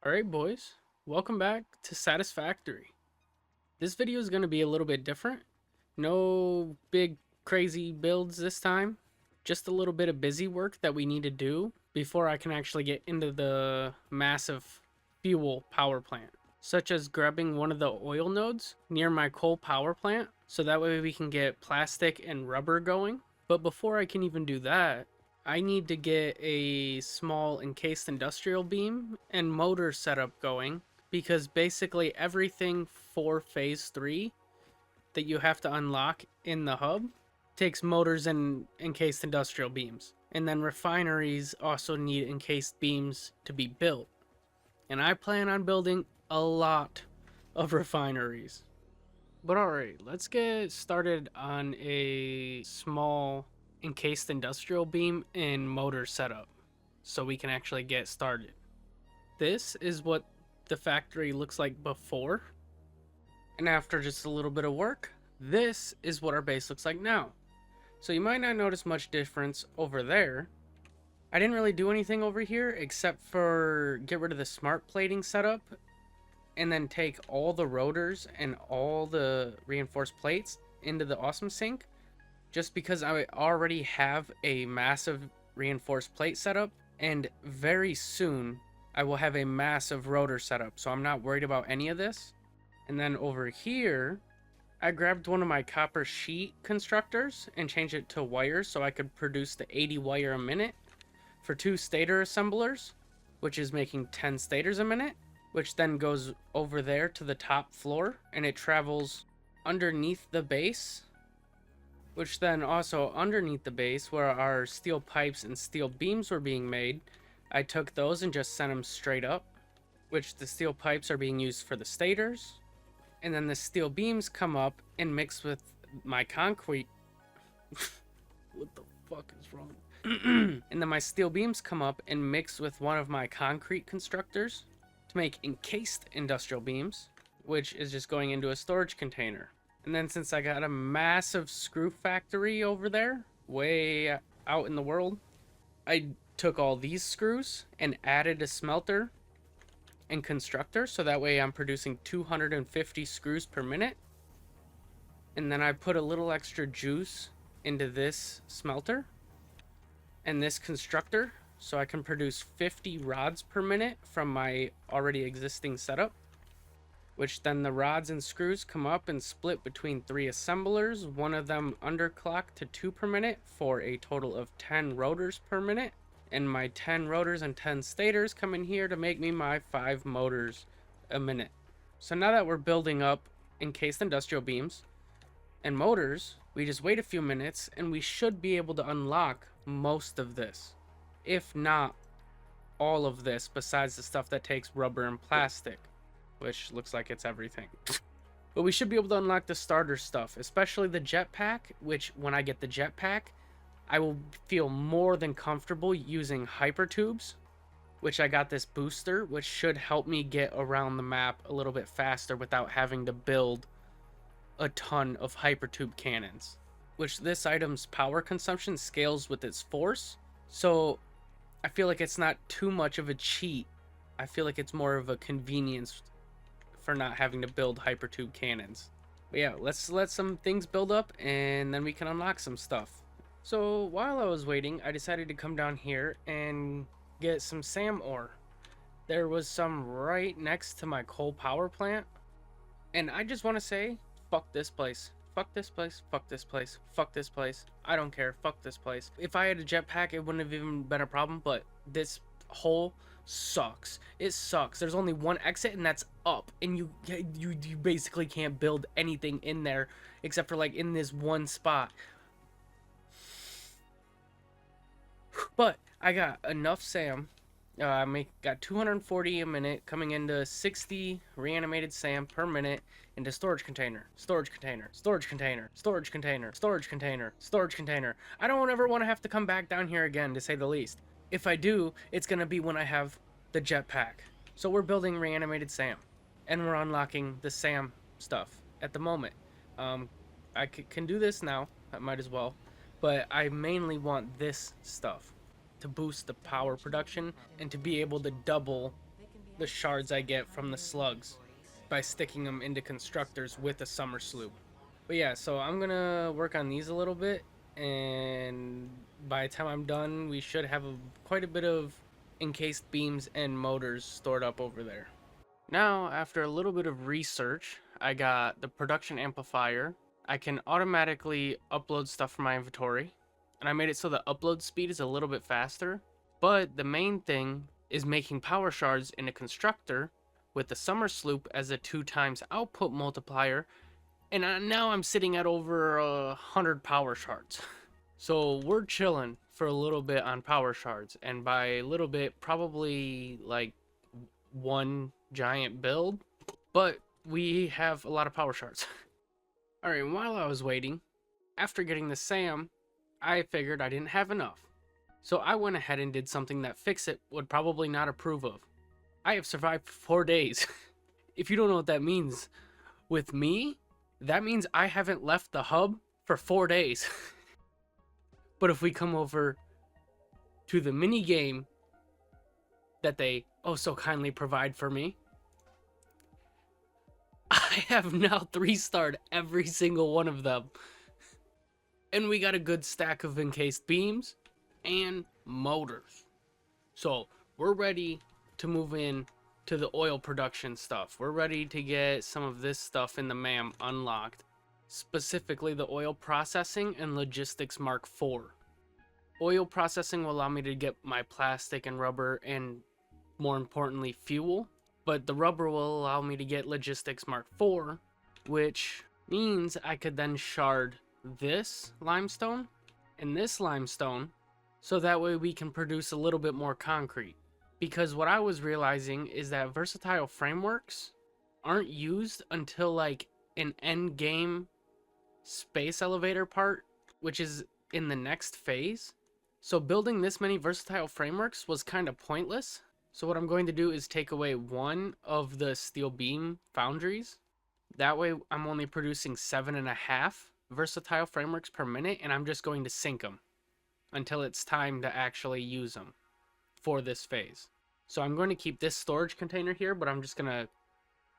Alright boys, welcome back to Satisfactory. This video is going to be a little bit different. No big crazy builds this time. Just a little bit of busy work that we need to do before I can actually get into the massive fuel power plant. Such as grabbing one of the oil nodes near my coal power plant, so that way we can get plastic and rubber going. But before I can even do that, I need to get a small encased industrial beam and motor setup going, because basically everything for phase 3 that you have to unlock in the hub takes motors and encased industrial beams. And then refineries also need encased beams to be built. And I plan on building a lot of refineries. But alright, let's get started on a small encased industrial beam and motor setup so we can actually get started. This is what the factory looks like before, and after just a little bit of work, this is what our base looks like now. So you might not notice much difference over there. I didn't really do anything over here except for get rid of the smart plating setup and then take all the rotors and all the reinforced plates into the awesome sink, just because I already have a massive reinforced plate setup, and very soon I will have a massive rotor setup, so I'm not worried about any of this. And then over here, I grabbed one of my copper sheet constructors and changed it to wires so I could produce the 80 wire a minute for 2 stator assemblers, which is making 10 stators a minute, which then goes over there to the top floor, and it travels underneath the base, which then also underneath the base where our steel pipes and steel beams were being made, I took those and just sent them straight up, which the steel pipes are being used for the stators, and then the steel beams come up and mix with my concrete. What the fuck is wrong? And then my steel beams come up and mix with one of my concrete constructors to make encased industrial beams, which is just going into a storage container. And then since I got a massive screw factory over there, way out in the world, I took all these screws and added a smelter and constructor, so that way I'm producing 250 screws per minute. And then I put a little extra juice into this smelter and this constructor, so I can produce 50 rods per minute from my already existing setup, which then the rods and screws come up and split between 3 assemblers, one of them underclocked to 2 per minute for a total of 10 rotors per minute. And my 10 rotors and 10 stators come in here to make me my 5 motors a minute. So now that we're building up encased industrial beams and motors, we just wait a few minutes and we should be able to unlock most of this. If not all of this, besides the stuff that takes rubber and plastic, which looks like it's everything. But we should be able to unlock the starter stuff, especially the jetpack, which when I get the jetpack, I will feel more than comfortable using hyper tubes, which I got this booster, which should help me get around the map a little bit faster without having to build a ton of hyper tube cannons, which this item's power consumption scales with its force. So I feel like it's not too much of a cheat. I feel like it's more of a convenience for not having to build hypertube cannons. But yeah, let's let some things build up and then we can unlock some stuff. So while I was waiting, I decided to come down here and get some SAM ore. There was some right next to my coal power plant, and I just want to say, fuck this place. Fuck this place, fuck this place, fuck this place. I don't care, fuck this place. If I had a jetpack, it wouldn't have even been a problem, but this hole sucks. It sucks. There's only one exit and that's up, and you basically can't build anything in there except for like in this one spot. But I got enough SAM. I got 240 a minute coming into 60 reanimated SAM per minute into storage container, storage container, storage container, storage container, storage container, storage container. I don't ever want to have to come back down here again, to say the least. If I do, it's gonna be when I have the jetpack. So we're building reanimated SAM, and we're unlocking the SAM stuff at the moment. I can do this now. I might as well, but I mainly want this stuff to boost the power production and to be able to double the shards I get from the slugs by sticking them into constructors with a summer sloop. But yeah, so I'm gonna work on these a little bit, and by the time I'm done, we should have quite a bit of encased beams and motors stored up over there. Now, after a little bit of research, I got the production amplifier. I can automatically upload stuff from my inventory, and I made it so the upload speed is a little bit faster. But the main thing is making power shards in a constructor with the summer sloop as a 2 times output multiplier, and now I'm sitting at over 100 power shards. So we're chilling for a little bit on power shards, and by a little bit, probably like one giant build, but we have a lot of power shards. All right, while I was waiting, after getting the SAM, I figured I didn't have enough. So I went ahead and did something that Fixit would probably not approve of. I have survived for 4 days. If you don't know what that means, with me, that means I haven't left the hub for 4 days. But if we come over to the mini game that they oh so kindly provide for me, I have now 3-starred every single one of them. And we got a good stack of encased beams and motors. So we're ready to move in to the oil production stuff. We're ready to get some of this stuff in the MAM unlocked. Specifically the oil processing and logistics Mark IV. Oil processing will allow me to get my plastic and rubber and, more importantly, fuel. But the rubber will allow me to get logistics Mark IV, which means I could then shard this limestone and this limestone, so that way we can produce a little bit more concrete. Because what I was realizing is that versatile frameworks aren't used until like an end game space elevator part, which is in the next phase. So building this many versatile frameworks was kind of pointless. So what I'm going to do is take away one of the steel beam foundries. That way I'm only producing 7.5 versatile frameworks per minute, and I'm just going to sink them until it's time to actually use them for this phase. So I'm going to keep this storage container here, but I'm just going to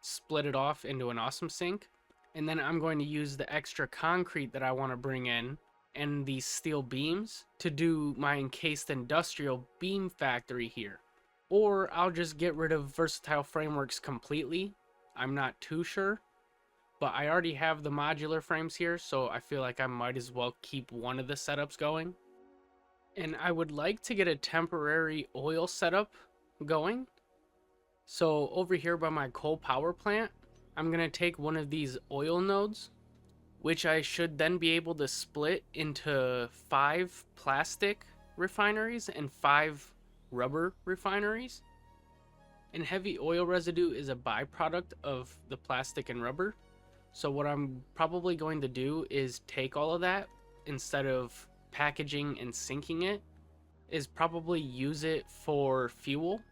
split it off into an awesome sink. And then I'm going to use the extra concrete that I want to bring in and these steel beams to do my encased industrial beam factory here. Or I'll just get rid of versatile frameworks completely. I'm not too sure. But I already have the modular frames here, so I feel like I might as well keep one of the setups going. And I would like to get a temporary oil setup going. So over here by my coal power plant, I'm going to take one of these oil nodes, which I should then be able to split into 5 plastic refineries and 5 rubber refineries. And heavy oil residue is a byproduct of the plastic and rubber. So what I'm probably going to do is take all of that, instead of packaging and sinking it, is probably use it for fuel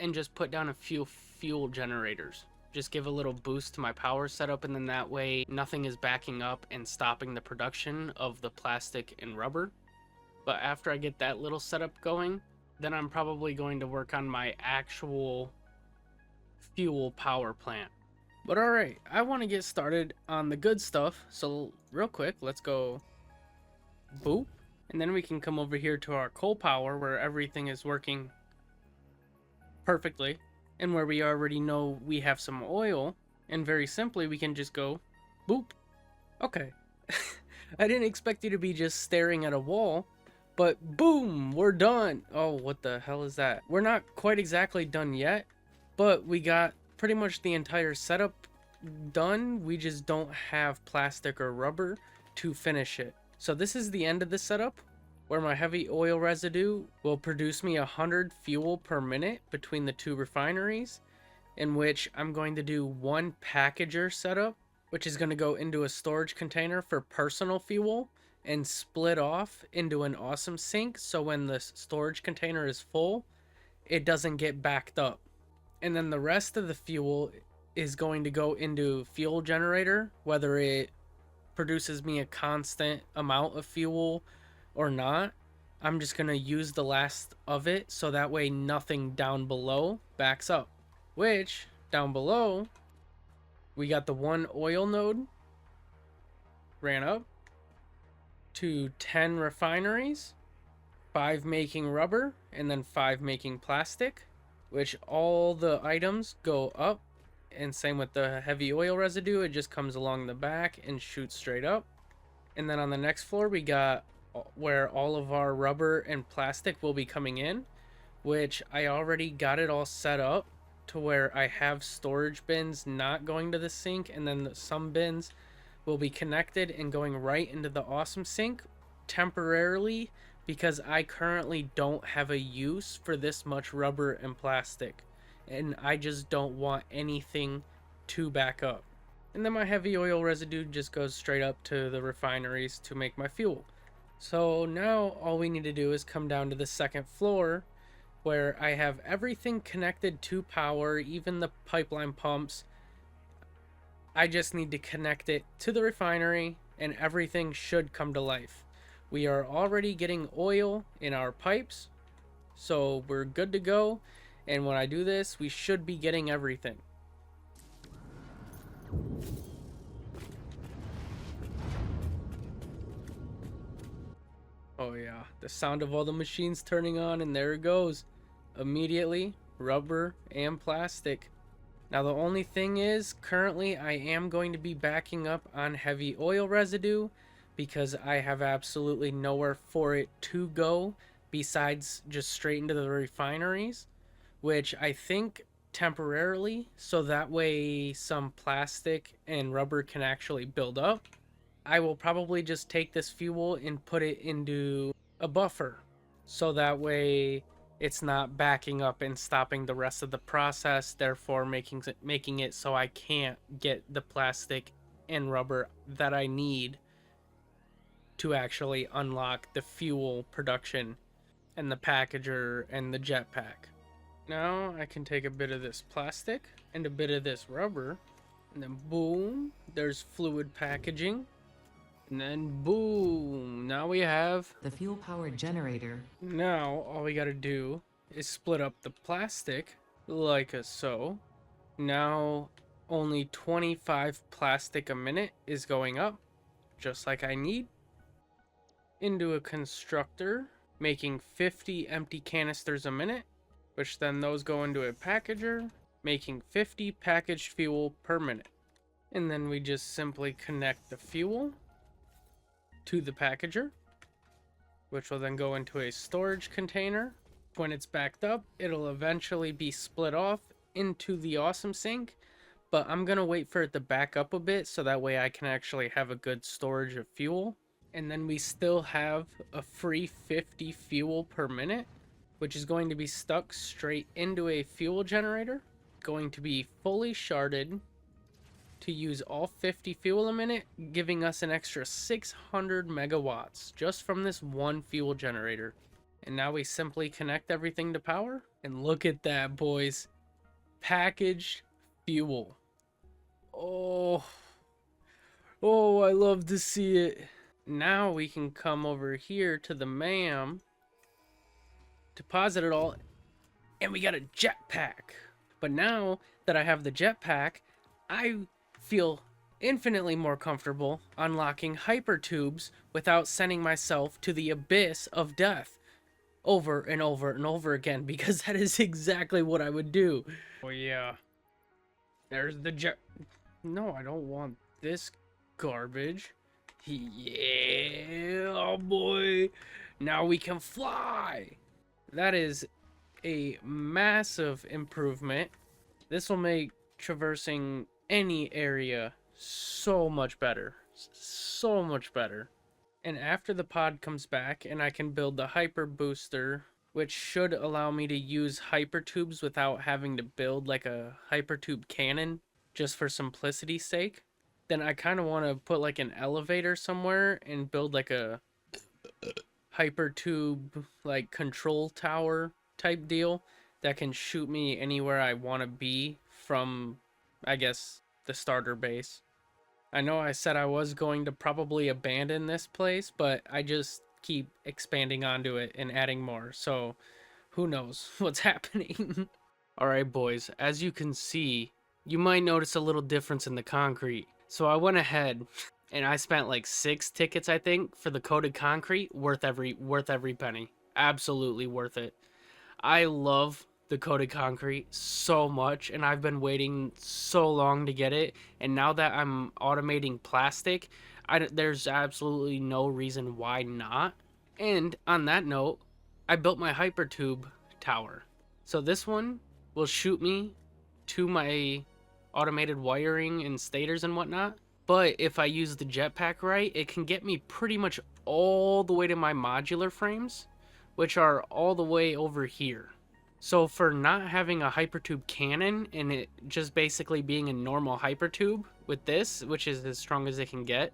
and just put down a few fuel generators. Just give a little boost to my power setup, and then that way nothing is backing up and stopping the production of the plastic and rubber. But after I get that little setup going, then I'm probably going to work on my actual fuel power plant. But alright, I want to get started on the good stuff, so real quick, let's go boop, and then we can come over here to our coal power where everything is working perfectly, and where we already know we have some oil, and very simply we can just go boop. Okay, I didn't expect you to be just staring at a wall, but boom, we're done. Oh, what the hell is that? We're not quite exactly done yet, but we got pretty much the entire setup done. We just don't have plastic or rubber to finish it. So this is the end of the setup, where my heavy oil residue will produce me 100 fuel per minute between the 2 refineries, in which I'm going to do 1 packager setup, which is going to go into a storage container for personal fuel and split off into an awesome sink, so when the storage container is full, it doesn't get backed up. And then the rest of the fuel is going to go into fuel generator, whether it produces me a constant amount of fuel or not. I'm just going to use the last of it, so that way nothing down below backs up. which down below we got the 1 oil node ran up to 10 refineries, 5 making rubber, and then 5 making plastic, which all the items go up. And same with the heavy oil residue, it just comes along the back and shoots straight up. And then on the next floor we got where all of our rubber and plastic will be coming in, which I already got it all set up to where I have storage bins not going to the sink, and then some bins will be connected and going right into the awesome sink temporarily, because I currently don't have a use for this much rubber and plastic, and I just don't want anything to back up. And then my heavy oil residue just goes straight up to the refineries to make my fuel. So now all we need to do is come down to the second floor where I have everything connected to power, even the pipeline pumps. I just need to connect it to the refinery and everything should come to life. We are already getting oil in our pipes, so we're good to go. And when I do this, we should be getting everything. Oh yeah, the sound of all the machines turning on, and there it goes. Immediately, rubber and plastic. Now the only thing is, currently I am going to be backing up on heavy oil residue because I have absolutely nowhere for it to go besides just straight into the refineries, which I think temporarily, so that way some plastic and rubber can actually build up. I will probably just take this fuel and put it into a buffer, so that way it's not backing up and stopping the rest of the process, therefore making it so I can't get the plastic and rubber that I need to actually unlock the fuel production and the packager and the jetpack. Now I can take a bit of this plastic and a bit of this rubber, and then boom, there's fluid packaging. And then boom, now we have the fuel powered generator. Now all we gotta do is split up the plastic like so. Now only 25 plastic a minute is going up, just like I need, into a constructor, making 50 empty canisters a minute, which then those go into a packager, making 50 packaged fuel per minute. And then we just simply connect the fuel to the packager, which will then go into a storage container. When it's backed up, it'll eventually be split off into the awesome sink, but I'm gonna wait for it to back up a bit so that way I can actually have a good storage of fuel. And then we still have a free 50 fuel per minute, which is going to be stuck straight into a fuel generator, going to be fully sharded to use all 50 fuel a minute, giving us an extra 600 megawatts just from this one fuel generator. And now we simply connect everything to power, and look at that, boys. Packaged fuel. Oh, I love to see it. Now we can come over here to the MAM, deposit it all, and we got a jetpack. But now that I have the jetpack, I feel infinitely more comfortable unlocking hypertubes without sending myself to the abyss of death over and over and over again, because that is exactly what I would do. Oh yeah, there's the jet. No, I don't want this garbage. Yeah, oh boy, now we can fly. That is a massive improvement. This will make traversing any area so much better, so much better. And after the pod comes back and I can build the hyper booster, which should allow me to use hypertubes without having to build like a hypertube cannon, just for simplicity's sake, then I kind of want to put like an elevator somewhere and build like a hypertube like control tower type deal that can shoot me anywhere I want to be from, I guess, the starter base. I know I said I was going to probably abandon this place, but I just keep expanding onto it and adding more, so who knows what's happening. Alright boys, as you can see, you might notice a little difference in the concrete. So I went ahead and I spent like 6 tickets, I think, for the coated concrete, worth every penny. Absolutely worth it. I love the coated concrete so much, and I've been waiting so long to get it, and now that I'm automating plastic, there's absolutely no reason why not. And on that note, I built my hypertube tower. So this one will shoot me to my automated wiring and stators and whatnot. But if I use the jetpack right, it can get me pretty much all the way to my modular frames, which are all the way over here. So for not having a hypertube cannon and it just basically being a normal hypertube with this, which is as strong as it can get,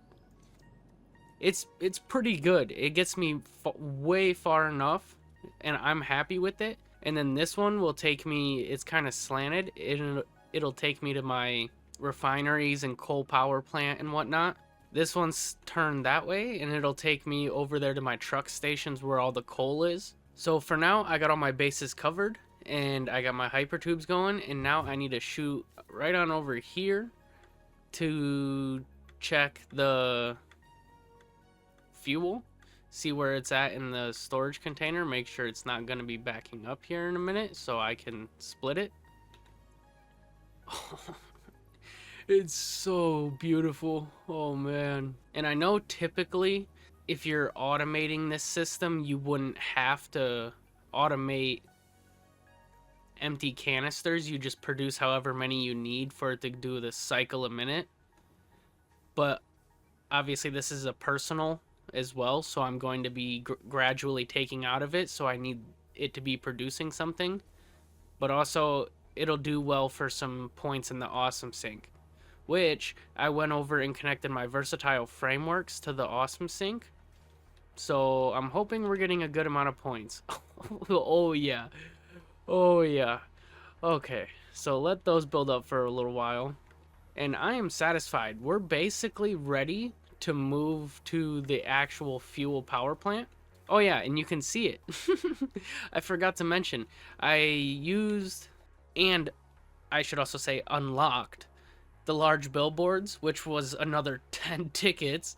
it's pretty good. It gets me way far enough, and I'm happy with it. And then this one will take me, it's kind of slanted. It'll take me to my refineries and coal power plant and whatnot. This one's turned that way, and it'll take me over there to my truck stations where all the coal is. So for now, I got all my bases covered, and I got my hypertubes going, and now I need to shoot right on over here to check the fuel, see where it's at in the storage container, make sure it's not going to be backing up here in a minute so I can split it. It's so beautiful. Oh man. And I know typically if you're automating this system, you wouldn't have to automate empty canisters. You just produce however many you need for it to do the cycle a minute. But obviously this is a personal as well, so I'm going to be gradually taking out of it, so I need it to be producing something. But also it'll do well for some points in the awesome sync, which I went over and connected my versatile frameworks to the awesome sync. So I'm hoping we're getting a good amount of points. Oh yeah. Oh yeah. Okay, so let those build up for a little while. And I am satisfied. We're basically ready to move to the actual fuel power plant. Oh yeah, and you can see it. I forgot to mention, I used, and I should also say unlocked, the large billboards, which was another 10 tickets.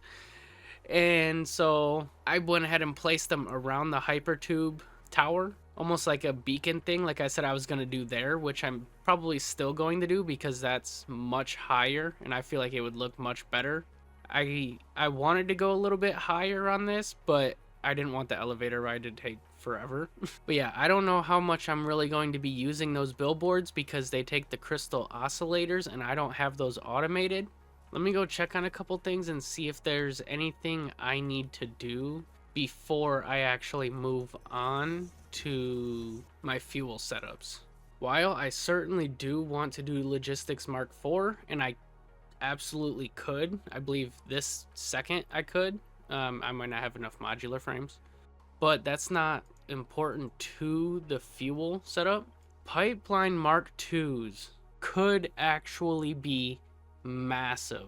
And so I went ahead and placed them around the hypertube tower, almost like a beacon thing, like I said I was going to do there, which I'm probably still going to do because that's much higher and I feel like it would look much better. I wanted to go a little bit higher on this, but I didn't want the elevator ride to take forever. But yeah, I don't know how much I'm really going to be using those billboards because they take the crystal oscillators and I don't have those automated. Let me go check on a couple things and see if there's anything I need to do before I actually move on to my fuel setups. While I certainly do want to do Logistics Mark IV, and I absolutely could, I believe this second I could, I might not have enough modular frames, but that's not important to the fuel setup. Pipeline Mark IIs could actually be massive.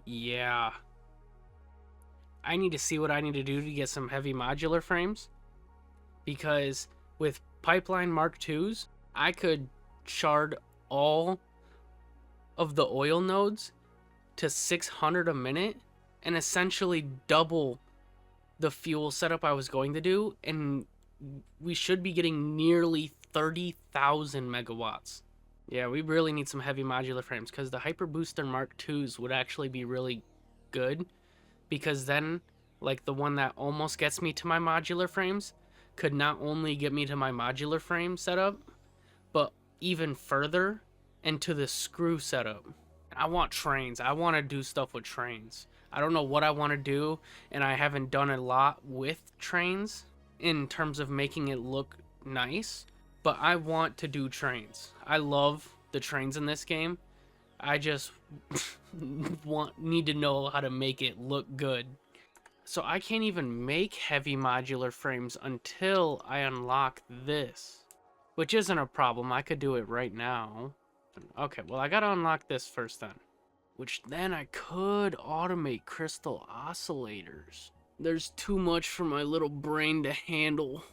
Yeah. I need to see what I need to do to get some heavy modular frames, because with Pipeline Mark IIs, I could shard all of the oil nodes to 600 a minute and essentially double the fuel setup I was going to do, and we should be getting nearly 30,000 megawatts. Yeah, we really need some heavy modular frames because the Hyper Booster Mark IIs would actually be really good, because then, like the one that almost gets me to my modular frames, could not only get me to my modular frame setup, but even further into the screw setup. I want trains. I want to do stuff with trains. I don't know what I want to do, and I haven't done a lot with trains in terms of making it look nice, but I want to do trains. I love the trains in this game. I just need to know how to make it look good. So I can't even make heavy modular frames until I unlock this, which isn't a problem. I could do it right now. Okay, well, I gotta unlock this first then, which then I could automate crystal oscillators. There's too much for my little brain to handle.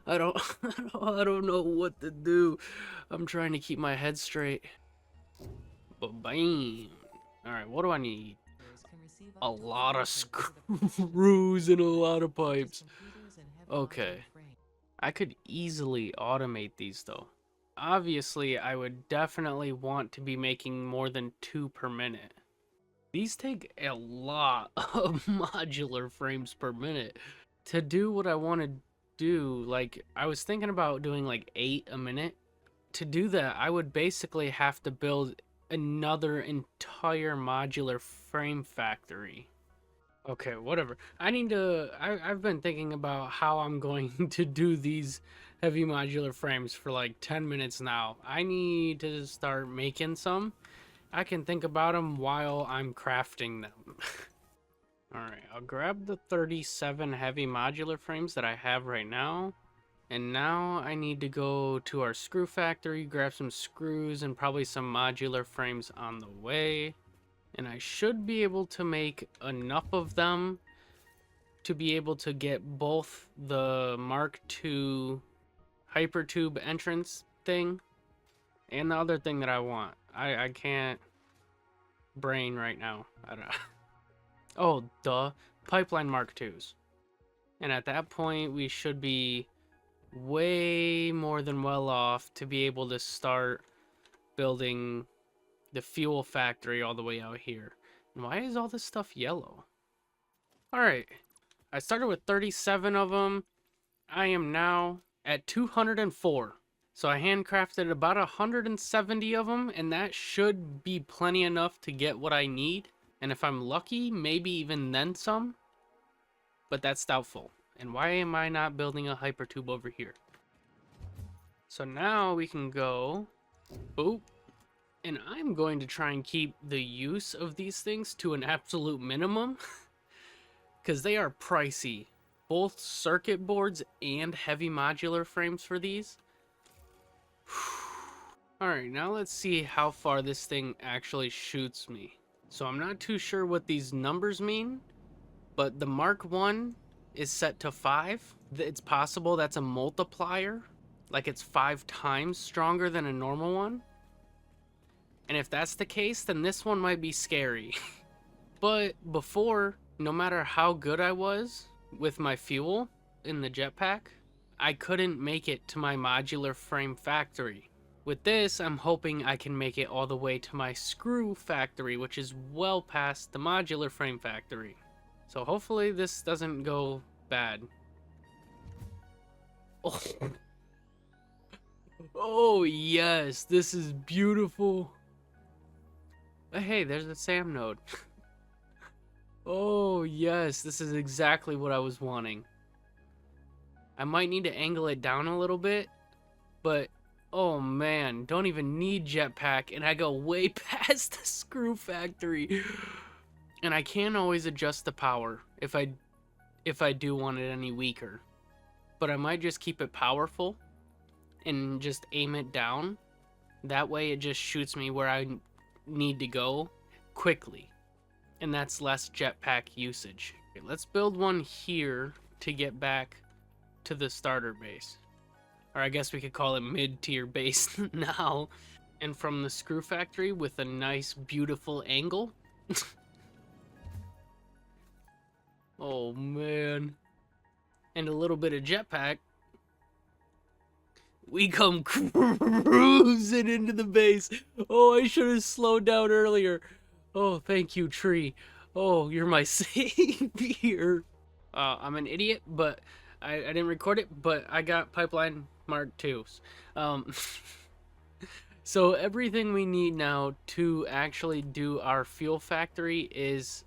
I don't, I don't know what to do. I'm trying to keep my head straight. But bam. All right, what do I need? A lot of screws and a lot of pipes. Okay. I could easily automate these though. Obviously, I would definitely want to be making more than 2 per minute. These take a lot of modular frames per minute. To do what I want to do, like, I was thinking about doing like 8 a minute. To do that, I would basically have to build another entire modular frame factory. Okay, whatever. I've been thinking about how I'm going to do these heavy modular frames for like 10 minutes now. I need to start making some. I can think about them while I'm crafting them. Alright, I'll grab the 37 heavy modular frames that I have right now. And now I need to go to our screw factory, grab some screws and probably some modular frames on the way. And I should be able to make enough of them to be able to get both the Mark II hypertube entrance thing and the other thing that I want. I can't brain right now. I don't. Oh, duh. Pipeline Mark IIs. And at that point, we should be way more than well off to be able to start building the fuel factory all the way out here. And why is all this stuff yellow? Alright. I started with 37 of them. I am now at 204. So I handcrafted about 170 of them, and that should be plenty enough to get what I need. And if I'm lucky, maybe even then some. But that's doubtful. And why am I not building a hypertube over here? So now we can go, boop. And I'm going to try and keep the use of these things to an absolute minimum. Because they are pricey. Both circuit boards and heavy modular frames for these. Alright, now let's see how far this thing actually shoots me. So I'm not too sure what these numbers mean, but the Mark 1 is set to 5. It's possible that's a multiplier, like it's 5 times stronger than a normal one. And if that's the case, then this one might be scary. But before, no matter how good I was with my fuel in the jetpack, I couldn't make it to my modular frame factory. With this, I'm hoping I can make it all the way to my screw factory, which is well past the modular frame factory. So hopefully this doesn't go bad. Oh, oh yes, this is beautiful. Hey, there's a SAM node. Oh yes, this is exactly what I was wanting. I might need to angle it down a little bit, but oh man, don't even need jetpack, and I go way past the screw factory. And I can always adjust the power if I do want it any weaker. But I might just keep it powerful and just aim it down. That way it just shoots me where I need to go quickly. And that's less jetpack usage. Okay, let's build one here to get back to the starter base. Or I guess we could call it mid-tier base now. And from the screw factory with a nice, beautiful angle. Oh, man. And a little bit of jetpack. We come cruising into the base. Oh, I should have slowed down earlier. Oh, thank you, tree. Oh, you're my savior. I'm an idiot, but I didn't record it, but I got Pipeline Mark IIs. So everything we need now to actually do our fuel factory is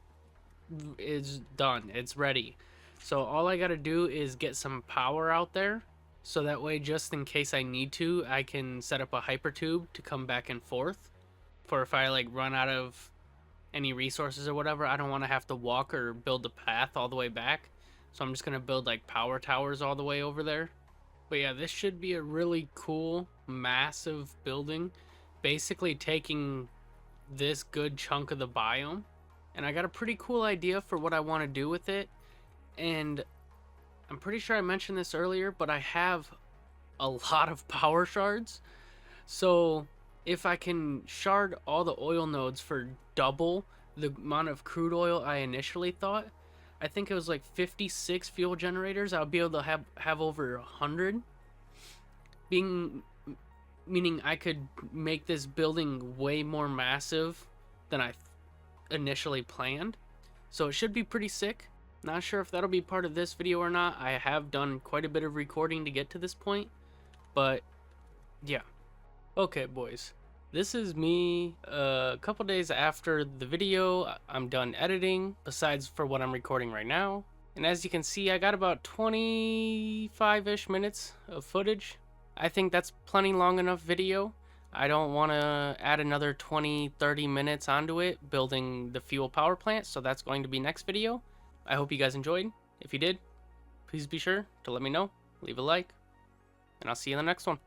done. It's ready. So all I gotta do is get some power out there. So that way, just in case I need to, I can set up a hypertube to come back and forth. For if I like run out of any resources or whatever, I don't want to have to walk or build a path all the way back. So I'm just going to build like power towers all the way over there. But yeah, this should be a really cool, massive building. Basically taking this good chunk of the biome. And I got a pretty cool idea for what I want to do with it. And I'm pretty sure I mentioned this earlier, but I have a lot of power shards. So if I can shard all the oil nodes for double the amount of crude oil I initially thought, I think it was like 56 fuel generators, I'll be able to have over 100. Meaning I could make this building way more massive than I initially planned. So it should be pretty sick. Not sure if that'll be part of this video or not. I have done quite a bit of recording to get to this point, but yeah. Okay, boys. This is me a couple days after the video. I'm done editing, besides for what I'm recording right now. And as you can see, I got about 25-ish minutes of footage. I think that's plenty long enough video. I don't want to add another 20-30 minutes onto it building the fuel power plant, so that's going to be next video. I hope you guys enjoyed. If you did, please be sure to let me know, leave a like, and I'll see you in the next one.